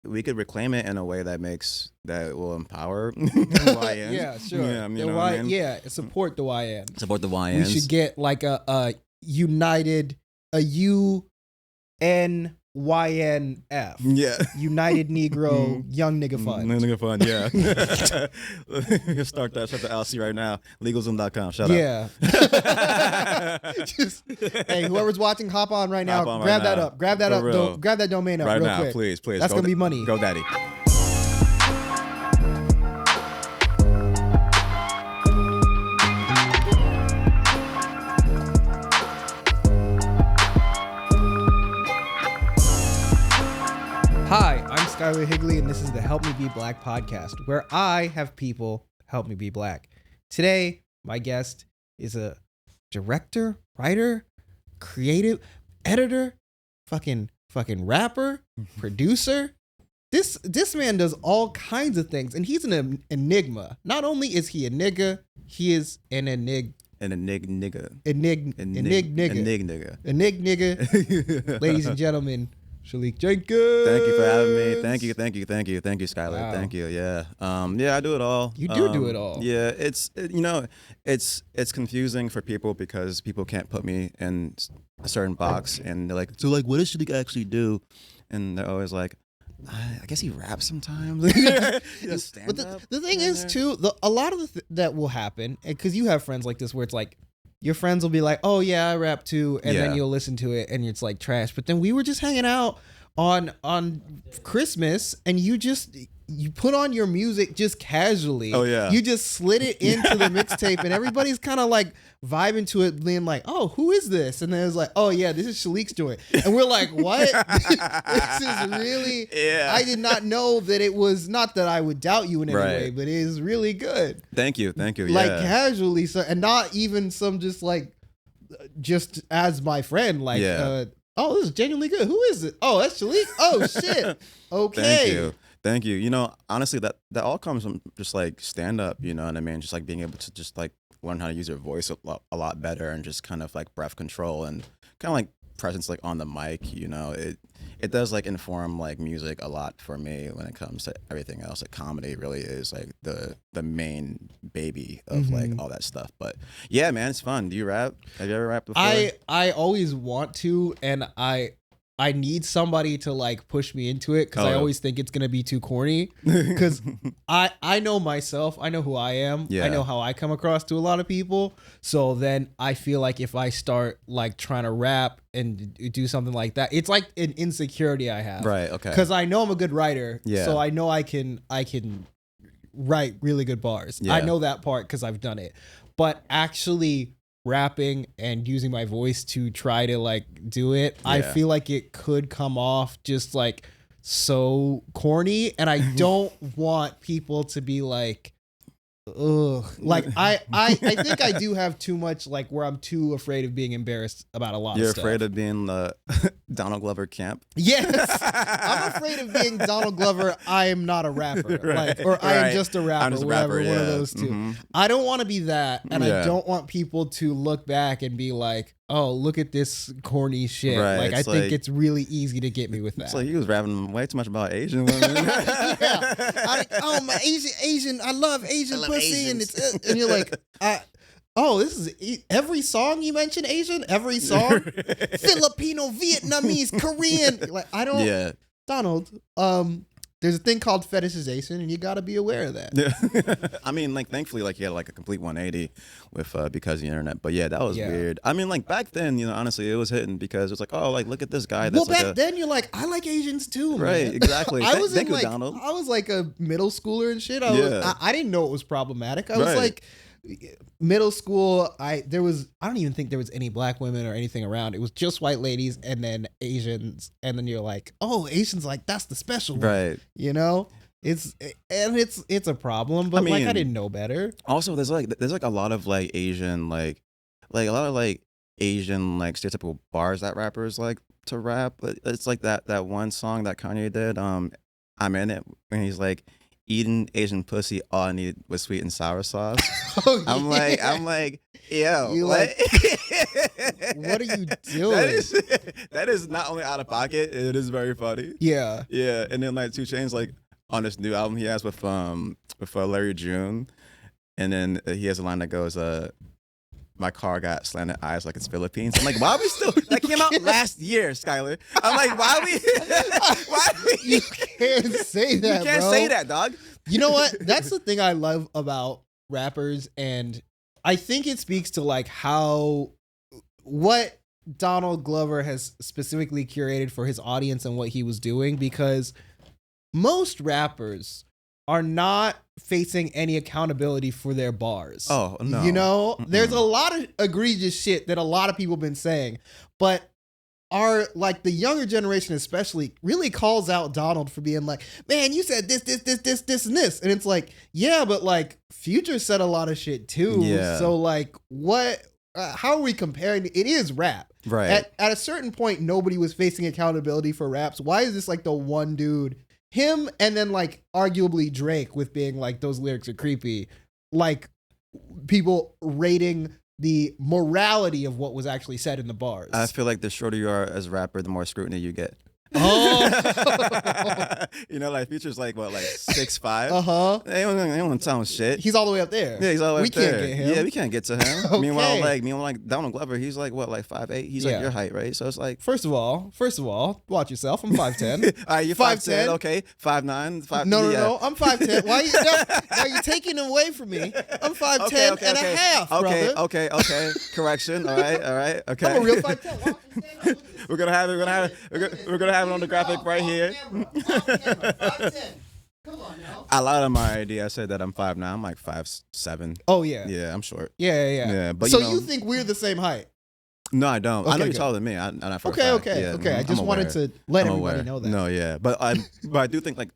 we could reclaim it in a way that will empower the YNs. Yeah, sure. Yeah, you know what I mean? Yeah, support the YN. Support the YNs. We should get like a united, a UNYNF. Yeah. United Negro Young Nigga Fund. Nigga fund, yeah. Start the LC right now. LegalZoom.com. Shut up. Yeah. Hey, whoever's watching, hop on right now. Grab that up. Grab that For up. real. Grab that domain up Right real now, quick. please. That's gonna be money. Go daddy. Hi, I'm Skylar Higley, and this is the Help Me Be Black podcast, where I have people help me be black. Today, my guest is a director, writer, creative, editor, fucking rapper, producer. This man does all kinds of things, and he's an enigma. Not only is he a nigga, he is an nigga. nigga. Ladies and gentlemen, Shaliek Jenkins. Thank you for having me. Thank you, Skylar. Wow. Thank you. Yeah. I do it all. You do it all. Yeah. It's confusing for people because people can't put me in a certain box, and they're like, so like, what does Shaliek actually do? And they're always like, I guess he raps sometimes. But the thing is too, a lot of that will happen because you have friends like this where it's like your friends will be like, oh yeah, I rap too, and then you'll listen to it and it's like trash. But then we were just hanging out on Christmas, and you put on your music just casually. Oh yeah. You just slid it into the mixtape, and everybody's kind of like vibing to it, being like, oh, who is this? And then it was like, oh yeah, this is Shaliek's joint. And we're like, what? This is really, I did not know that it was, not that I would doubt you in any way, but it is really good. Thank you. Like casually, so, and not even some just as my friend, like, oh, this is genuinely good. Who is it? Oh, that's Shaliek. Oh shit. Okay. Thank you. You know, honestly, that all comes from just like stand up, you know what I mean? Just like being able to just like learn how to use your voice a lot better, and just kind of like breath control and kind of like presence like on the mic, you know. It does like inform like music a lot for me when it comes to everything else. Like comedy really is like the main baby of like all that stuff. But yeah, man, it's fun. Do you rap? Have you ever rapped before? I always want to, and I need somebody to like push me into it because I always think it's gonna be too corny. Because I know myself, I know who I am, I know how I come across to a lot of people. So then I feel like if I start like trying to rap and do something like that, it's like an insecurity I have. Right. Okay. Because I know I'm a good writer, Yeah. so I know I can write really good bars. Yeah. I know that part because I've done it. But actually rapping and using my voice to try to like do it, I feel like it could come off just like so corny, and I don't want people to be like, ugh. Like I think I do have too much like where I'm too afraid of being embarrassed about a lot of stuff. You're afraid of being the Donald Glover camp? Yes. I'm afraid of being Donald Glover. I am not a rapper. I am just a rapper. Just a whatever, rapper, one of those two. Mm-hmm. I don't want to be that, and I don't want people to look back and be like, oh, look at this corny shit. Right, like, I it's think like, it's really easy to get me with that. It's like he was rapping way too much about Asian women. My Asian, I love Asian pussy, and and you're like, this is every song you mention Asian, every song, Filipino, Vietnamese, Korean. Like, I don't, Donald. There's a thing called fetishization, and you got to be aware of that. Yeah. I mean, like, thankfully, like, he had like a complete 180 with because of the internet. But yeah, that was weird. I mean, like, back then, you know, honestly, it was hitting because it was like, oh, like, look at this guy. That's back then, you're like, I like Asians too, right? Man. Exactly. Thank you, Donald. I was like a middle schooler and shit. I didn't know it was problematic. I was like, middle school, I don't even think there was any black women or anything around. It was just white ladies and then Asians, and then you're like, oh, Asians, like, that's the special one. Right. You know, it's a problem, but I mean, like, I didn't know better. Also, there's like a lot of like Asian like a lot of like Asian like stereotypical bars that rappers like to rap. It's like that one song that Kanye did, I'm in it, when he's like, eating Asian pussy, all I needed was sweet and sour sauce. Oh, I'm like, yo, You what? what are you doing? That is not only out of pocket, it is very funny. Yeah. Yeah, and then like 2 Chainz, like on this new album he has with Larry June, and then he has a line that goes, my car got slanted eyes like it's Philippines. I'm like, why are we still? That came out last year, Skylar. I'm like, why are we? You can't say that, You can't bro. say that, dog. You know what? That's the thing I love about rappers, and I think it speaks to like what Donald Glover has specifically curated for his audience and what he was doing, because most rappers are not facing any accountability for their bars. Oh, no. You know, there's a lot of egregious shit that a lot of people have been saying, but the younger generation especially really calls out Donald for being like, man, you said this, and this. And it's like, yeah, but like Future said a lot of shit too. Yeah. So like how are we comparing? It is rap. Right. At a certain point, nobody was facing accountability for raps. Why is this like the one dude, him and then like arguably Drake with being like, those lyrics are creepy, like people rating the morality of what was actually said in the bars? I feel like the shorter you are as a rapper, the more scrutiny you get. Oh. You know, like Future's like what, like 6'5"? Uh-huh. They don't tell him shit. He's all the way up there. Yeah, he's all the way We up there. can't get him. Yeah, we can't get to him. Okay. Meanwhile, Donald Glover, he's like what, like 5'8"? He's like Yeah. your height, right? So it's like, First of all, watch yourself. I'm 5'10". all right, you're 5'10", okay, 5'9", 5. No, I'm 5'10". Why you taking it away from me? I'm 5'10" and a half, brother. Okay. Correction. All right. Okay. I'm a real 5'10". We're gonna have it on the graphic right here. Come on now. I lied on my ID. I said that I'm 5'9". I'm like 5'7". Oh yeah. Yeah, I'm short. Yeah. Yeah, but so you know- you think we're the same height? No, I don't. I Okay, know you're good. taller than me. Okay. I just wanted to let everybody know that. No, yeah, but I do think like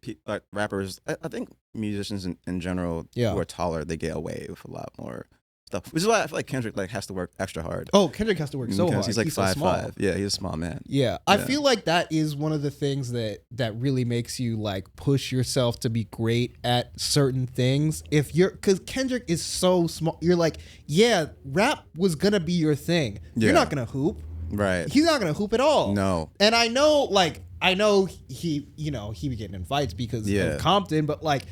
rappers. I think musicians in general who are taller, they get away with a lot more stuff. Which is why I feel like Kendrick like has to work extra hard. Oh, Kendrick has to work so because hard. he's like so small. 5'5". Yeah, he's a small man. Yeah, I feel like that is one of the things that really makes you like push yourself to be great at certain things. Because Kendrick is so small, you're like, yeah, rap was gonna be your thing. Yeah. You're not gonna hoop. Right. He's not gonna hoop at all. No. And I know he be getting in fights because of Compton, but like,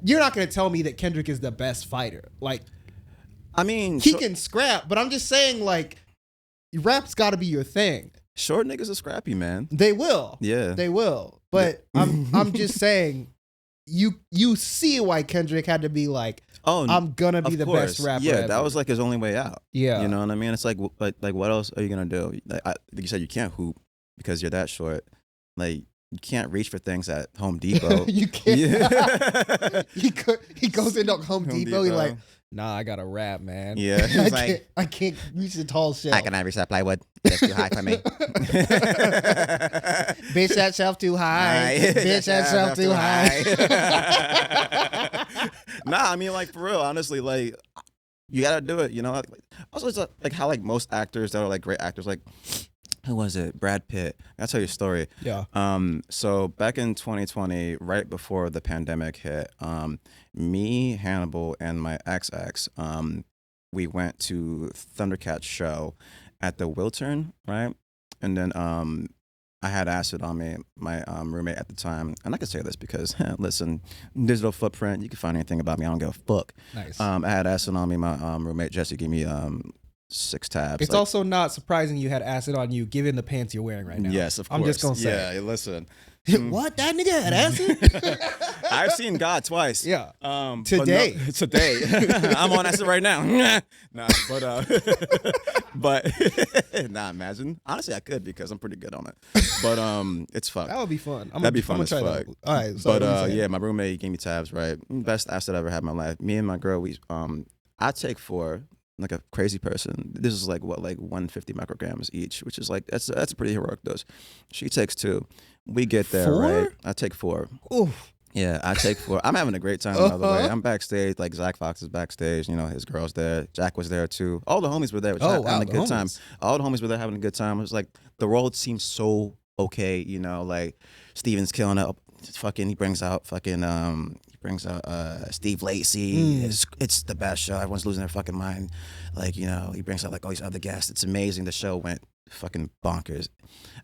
you're not gonna tell me that Kendrick is the best fighter. Like, I mean, he can scrap, but I'm just saying, like, rap's got to be your thing. short niggas are scrappy, man. They will. Yeah. They will. But I'm just saying, you see why Kendrick had to be like, I'm gonna be the best rapper. Yeah, ever. that was like his only way out. Yeah. You know what I mean? It's like what else are you gonna do? Like you said, you can't hoop because you're that short. Like you can't reach for things at Home Depot. You can't. Yeah. he goes into Home Depot. He's like, nah, I gotta rap, man. Yeah. He's I can't reach the tall shelf. I cannot reach that plywood. That's too high for me. Bitch, that shelf too high. Bitch, that shelf too high. Nah, I mean, like, for real, honestly, like, you gotta do it, you know? Also, it's like how, like, most actors that are, like, great actors, like, who was it? Brad Pitt. I'll tell you a story. Yeah. So back in 2020, right before the pandemic hit, me, Hannibal, and my ex, we went to Thundercat's show at the Wiltern, right? And then I had acid on me, my roommate at the time. And I can say this because, listen, digital footprint, you can find anything about me. I don't give a fuck. Nice. I had acid on me. My roommate, Jesse, gave me 6 tabs. It's also not surprising you had acid on you given the pants you're wearing right now. Yes, of course. I'm just going to say. Yeah, listen. What? That nigga had acid? I've seen God twice. Yeah. Today. Today. I'm on acid right now. Nah, but nah, imagine. Honestly, I could because I'm pretty good on it. But it's fun. That would be fun. That'd be fun as fuck. That. All right. But yeah, my roommate gave me tabs, right? Best acid I ever had in my life. Me and my girl, I take 4. Like a crazy person. This is like 150 micrograms each, which is like that's a pretty heroic dose. She takes 2. We get there, 4? right? I take 4. Oof. Yeah, I take 4. I'm having a great time, by the way. I'm backstage, like Zach Fox is backstage, you know, his girl's there. Jack was there too. All the homies were there, having a good time. All the homies were there having a good time. It was like the role seems so okay, you know, like Steven's killing up. Fucking, he brings out fucking brings out Steve Lacy. Mm. It's the best show. Everyone's losing their fucking mind. Like, you know, he brings out like all these other guests. It's amazing. The show went fucking bonkers.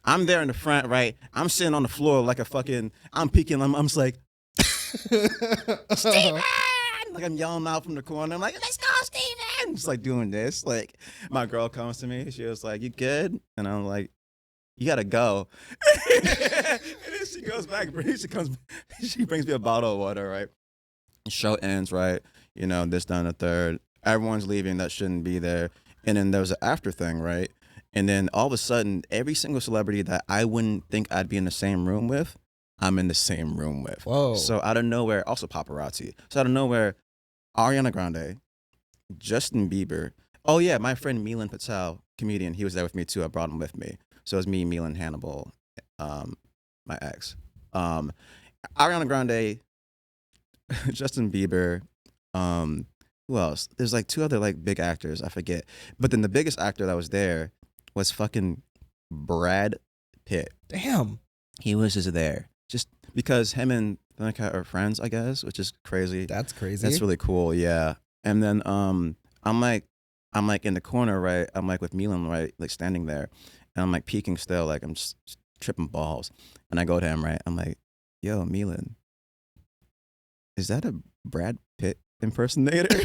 I'm there in the front, right? I'm sitting on the floor like a fucking. I'm peeking. I'm just like, Steven! Like I'm yelling out from the corner. I'm like, let's go, Steven! Just like doing this. Like my girl comes to me. She was like, you good? And I'm like, you gotta go. And then she goes back. She brings me a bottle of water, right? Show ends, right? You know, this, done, the third. Everyone's leaving that shouldn't be there. And then there was an after thing, right? And then all of a sudden, every single celebrity that I wouldn't think I'd be in the same room with, I'm in the same room with. Whoa. So out of nowhere, also paparazzi. So out of nowhere, Ariana Grande, Justin Bieber. Oh yeah, my friend Milan Patel, comedian, he was there with me too. I brought him with me. So it was me, Milan, Hannibal, my ex. Ariana Grande, Justin Bieber, who else? There's like two other like big actors, I forget. But then the biggest actor that was there was fucking Brad Pitt. Damn. He was just there. Just because him and Thundercat are friends, I guess, which is crazy. That's crazy. That's really cool, yeah. And then I'm like in the corner, right? I'm like with Milan, right? Like standing there. And I'm like peeking still, like I'm just tripping balls. And I go to him, right? I'm like, yo, Milan, is that a Brad Pitt impersonator?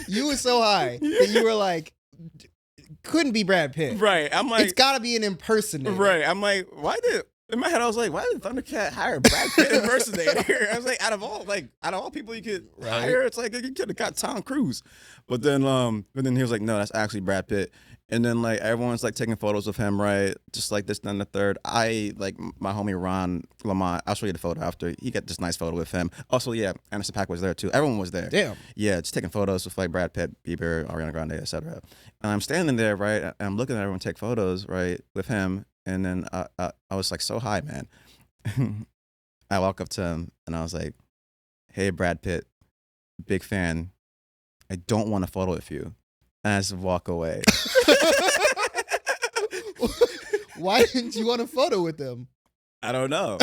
You were so high that you were like, couldn't be Brad Pitt. Right. I'm like, it's gotta be an impersonator. Right. I'm like, in my head I was like, why did Thundercat hire a Brad Pitt impersonator? I was like, out of all people you could hire, it's like you could have got Tom Cruise. But then he was like, no, that's actually Brad Pitt. And then like everyone's like taking photos of him, right? Just like this, then the third. I like my homie Ron Lamont. I'll show you the photo after. He got this nice photo with him. Also, yeah, Anderson .Paak was there too. Everyone was there. Damn. Yeah, just taking photos with like Brad Pitt, Bieber, Ariana Grande, etc. And I'm standing there, right? And I'm looking at everyone take photos, right, with him. And then I was like so high, man. I walk up to him and I was like, "Hey, Brad Pitt, big fan. I don't want a photo with you." And I just walk away. Why didn't you want a photo with him? I don't know.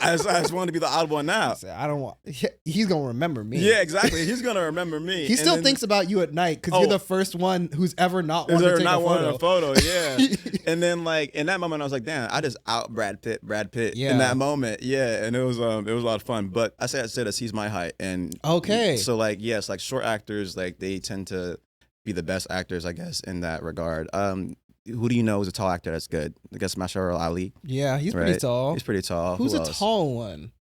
I just wanted to be the odd one out. I don't want. He's gonna remember me. Yeah, exactly. He's gonna remember me. He still thinks about you at night because you're the first one who's ever not wanted to take a photo. Yeah. And then like in that moment, I was like, damn, I just out Brad Pitt. Yeah. In that moment, yeah. And it was a lot of fun. But I said that he's my height, and okay. So like yes, like short actors, like they tend to be the best actors, I guess, in that regard. Who do you know is a tall actor that's good? I guess Mahershala Ali. Yeah, he's right? pretty tall. He's pretty tall. Who's a tall one?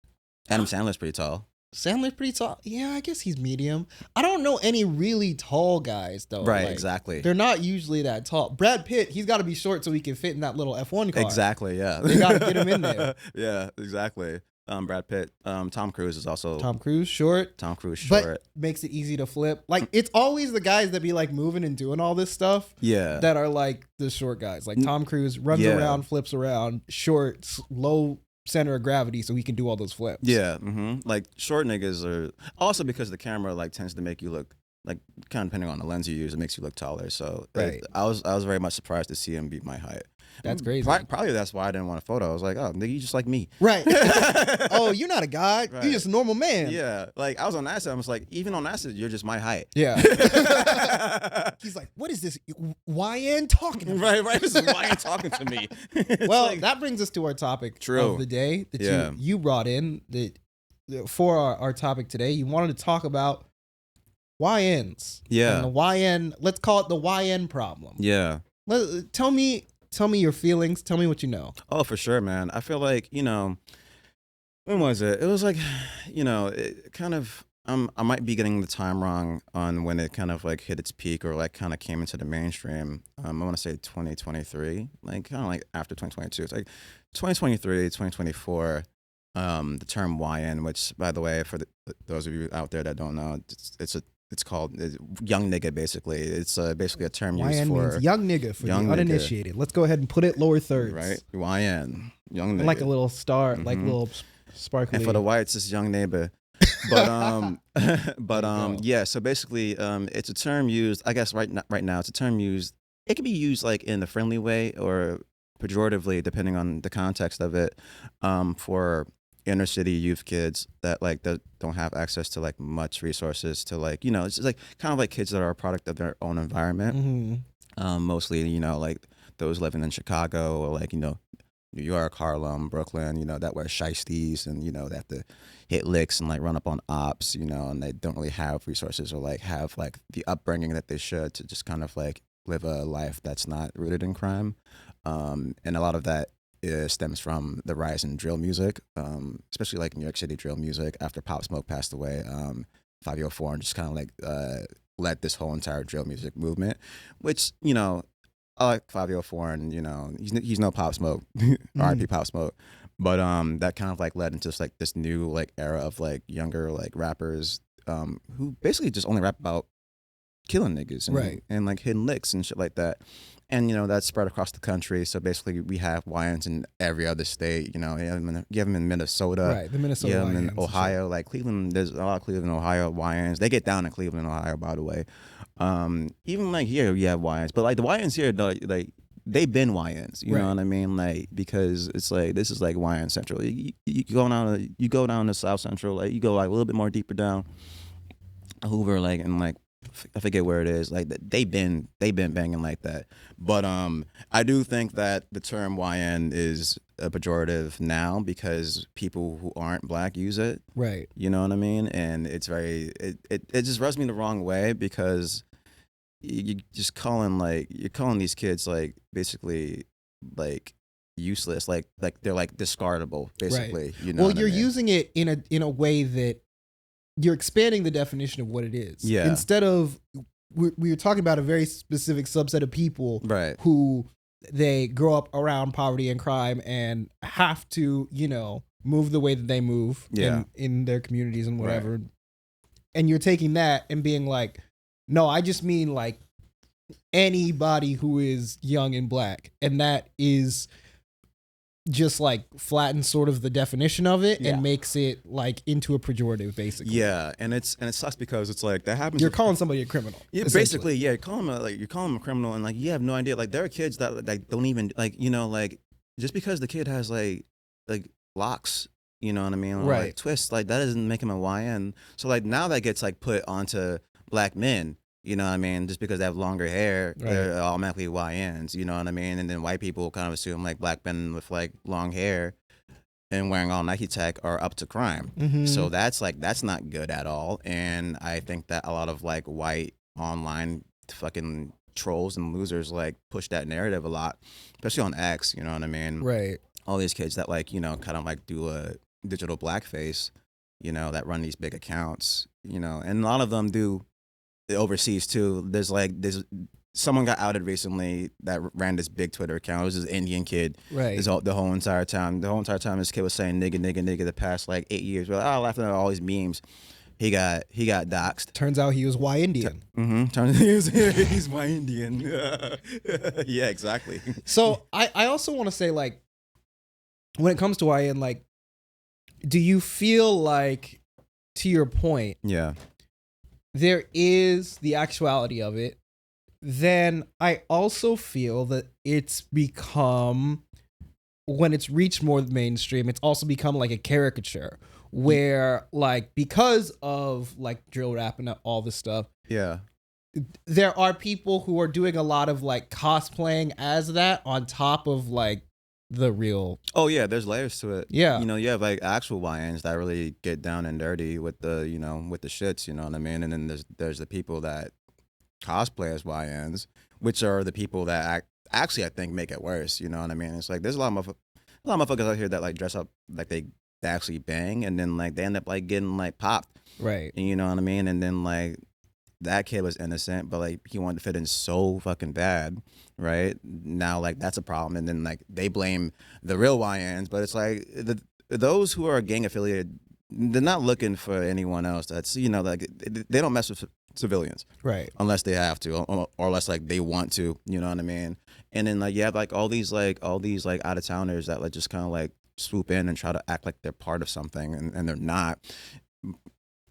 Adam Sandler's pretty tall. Sandler's pretty tall. Yeah, I guess he's medium. I don't know any really tall guys though. Right, like, exactly. They're not usually that tall. Brad Pitt, he's got to be short so he can fit in that little F1 car. Exactly. Yeah. They got to get him in there. Yeah, exactly. Brad Pitt. Tom Cruise is also. Tom Cruise, short. Tom Cruise, short. But makes it easy to flip. Like, it's always the guys that be like moving and doing all this stuff. Yeah. That are like the short guys. Like Tom Cruise runs around, flips around, short, low center of gravity so he can do all those flips. Yeah. Mm-hmm. Like short niggas are also because the camera like tends to make you look like kind of depending on the lens you use, it makes you look taller. So right. I was very much surprised to see him beat my height. That's crazy. Probably that's why I didn't want a photo. I was like, oh, nigga, you just like me. Right. Oh, you're not a god. Right. You're just a normal man. Yeah. Like, I was on acid. I was like, even on acid, you're just my height. Yeah. He's like, what is this YN talking about? Right. This is YN talking to me. Well, like, that brings us to our topic of the day that you brought in. For our topic today, you wanted to talk about YNs. Yeah. And the YN, let's call it the YN problem. Yeah. Tell me your feelings. Tell me what you know. Oh, for sure, man. I feel like, when was it? It was like, it kind of, I might be getting the time wrong on when it kind of like hit its peak or like kind of came into the mainstream. I want to say 2023, like kind of like after 2022. It's like 2023, 2024, the term YN, which by the way, for those of you out there that don't know, it's called young nigga, basically. It's basically a term used YN for... means young nigga for young the uninitiated. Nigga. Let's go ahead and put it lower thirds. Right. YN. Young nigga. Like a little star, like a little sparkly... And for the whites, it's young neighbor. But, yeah, so basically, it's a term used, I guess right now, it's a term used... It can be used like in a friendly way or pejoratively, depending on the context of it, for inner city youth kids that like that don't have access to like much resources to like, it's just like kind of like kids that are a product of their own environment. Mostly, like those living in Chicago or like, New York, Harlem, Brooklyn, that wear shiesties and, they have to hit licks and like run up on ops, and they don't really have resources or like have like the upbringing that they should to just kind of like live a life that's not rooted in crime. And a lot of that stems from the rise in drill music, especially like New York City drill music after Pop Smoke passed away. 504 and just kind of like led this whole entire drill music movement, which, I like 504 and, he's no Pop Smoke, R.I.P. Pop Smoke. But that kind of like led into just like this new like era of like younger like rappers who basically just only rap about killing niggas and like hitting licks and shit like that. And, that's spread across the country. So basically we have YNs in every other state, you have them in Minnesota. Right, the Minnesota You have YNs. them in Ohio. Like Cleveland, there's a lot of Cleveland, Ohio YNs. They get down in Cleveland, Ohio, by the way. Even like here, you have YNs. But like the YNs here, like they've been YNs, you know what I mean? Like, because it's like, this is like YN Central. You go down to South Central, like you go like a little bit more deeper down Hoover, like, and like, I forget where it is. Like they've been banging like that. But I do think that the term YN is a pejorative now because people who aren't black use it. Right. You know what I mean? And it's it just rubs me the wrong way because you just you're calling these kids like basically like useless, like they're like discardable basically. Right. You know. Well, what you're I mean? using it in a way that you're expanding the definition of what it is. Yeah. Instead of we're talking about a very specific subset of people Right. who they grow up around poverty and crime and have to, move the way that they move in their communities and whatever. Right. And you're taking that and being like, no, I just mean like anybody who is young and black. And that is just like flattens sort of the definition of it and makes it like into a pejorative basically. Yeah, and it sucks because it's like that happens. You're calling somebody a criminal. Yeah, basically, you're calling him a criminal, and like you have no idea. Like there are kids that like don't even like like just because the kid has like locks, you know what I mean, or, like twists, like that doesn't make him a YN. So like now that gets like put onto black men. You know what I mean? Just because they have longer hair, they're automatically YNs. You know what I mean? And then white people kind of assume like black men with like long hair and wearing all Nike tech are up to crime. Mm-hmm. So that's not good at all. And I think that a lot of like white online fucking trolls and losers like push that narrative a lot, especially on X. You know what I mean? Right. All these kids that like kind of like do a digital blackface, that run these big accounts, and a lot of them do. Overseas too. There's someone got outed recently that ran this big Twitter account. It was this Indian kid. Right. The whole entire time this kid was saying nigga, nigga, nigga the past like 8 years. We're like, laughing at all these memes. He got doxxed. Turns out he was Y Indian. Turns out he's Y Indian. Yeah, exactly. So I also want to say like when it comes to YN, like, do you feel like, to your point, there is the actuality of it, then I also feel that it's become, when it's reached more mainstream, it's also become like a caricature where like, because of like drill rap and all this stuff, there are people who are doing a lot of like cosplaying as that on top of like the real. Oh yeah, there's layers to it. Yeah, you have like actual YNs that really get down and dirty with the with the shits. You know what I mean? And then there's the people that cosplay as YNs, which are the people that actually I think make it worse. You know what I mean? It's like there's a lot of motherfuckers out here that like dress up like they actually bang, and then like they end up like getting like popped. Right. And you know what I mean? And then like that kid was innocent, but like he wanted to fit in so fucking bad, right? Now like that's a problem, and then like they blame the real YNs, but it's like those who are gang affiliated, they're not looking for anyone else. That's like they don't mess with civilians, right? Unless they have to, or unless like they want to, you know what I mean? And then like you have like all these out of towners that like just kind of like swoop in and try to act like they're part of something, and they're not.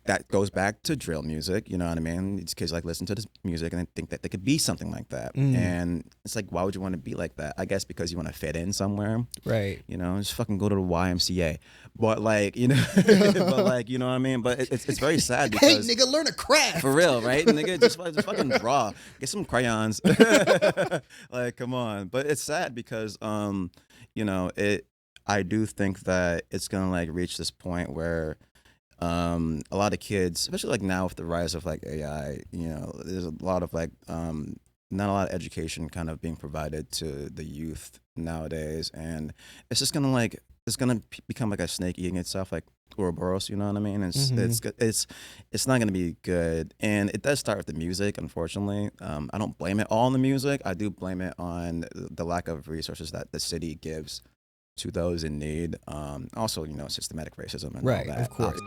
that goes back to drill music, you know what I mean? These kids like listen to this music and they think that they could be something like that. And it's like, why would you want to be like that? I guess because you want to fit in somewhere. Right. You know, just fucking go to the YMCA. But like, you know, but like, you know what I mean? But it's very sad because Hey, nigga, learn a craft. for real, right? Nigga, just fucking draw. Get some crayons. Like, come on. But it's sad because you know, I do think that it's gonna like reach this point where a lot of kids, especially like now with the rise of like AI, you know, there's a lot of like not a lot of education kind of being provided to the youth nowadays, and it's just gonna like it's gonna become like a snake eating itself, like Ouroboros, you know what I mean? It's not gonna be good, and it does start with the music, unfortunately. I don't blame it all on the music. I do blame it on the lack of resources that the city gives to those in need. Also, you know, systematic racism and all Right, that. of course.